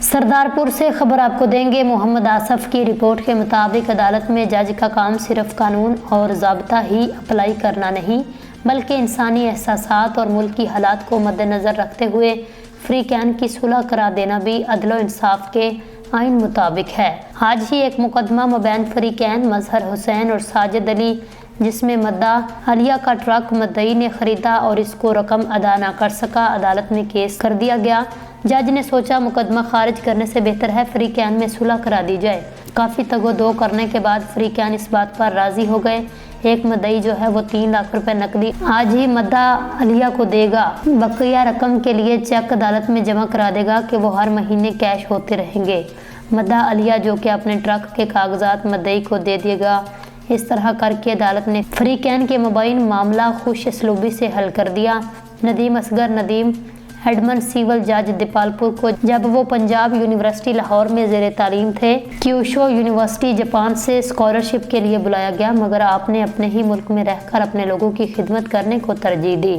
सरदारपुर से खबर आपको देंगे। मोहम्मद आसफ की रिपोर्ट के मुताबिक अदालत में जज का काम सिर्फ कानून और ज़ाब्ता ही अप्लाई करना नहीं, बल्कि इंसानी एहसासात और मुल्की हालात को मद्देनज़र रखते हुए फ्री कैन की सुलह करा देना भी अदल इंसाफ के आइन मुताबिक है। आज ही एक मुकदमा मबैन फ्री कैन मजहर हुसैन और साजिद अली, जिसमें मद्दा आलिया का ट्रक मुद्दई ने खरीदा और इसको रकम अदा न कर सका, अदालत में केस कर दिया गया। जज ने सोचा मुकदमा खारिज करने से बेहतर है फ्री कैन में सुलह करा दी जाए। काफ़ी तगो-दो करने के बाद फ्री कैन इस बात पर राज़ी हो गए। एक मुद्दई जो है वो 3 लाख रुपए नकदी आज ही मद्दा आलिया को देगा। बकिया रकम के लिए चेक अदालत में जमा करा देगा कि वो हर महीने कैश होते रहेंगे। मद्दा आलिया जो कि अपने ट्रक के कागजात मुद्दई को दे देगा। इस तरह करके अदालत ने फ्री कैन के मुबैन मामला खुश असलूबी से हल कर दिया। नदीम असगर नदीम हेडमन सिविल जज दीपालपुर को जब वो पंजाब यूनिवर्सिटी लाहौर में ज़ेरे तालीम थे, क्यूशो यूनिवर्सिटी जापान से स्कॉलरशिप के लिए बुलाया गया, मगर आपने अपने ही मुल्क में रहकर अपने लोगों की खिदमत करने को तरजीह दी।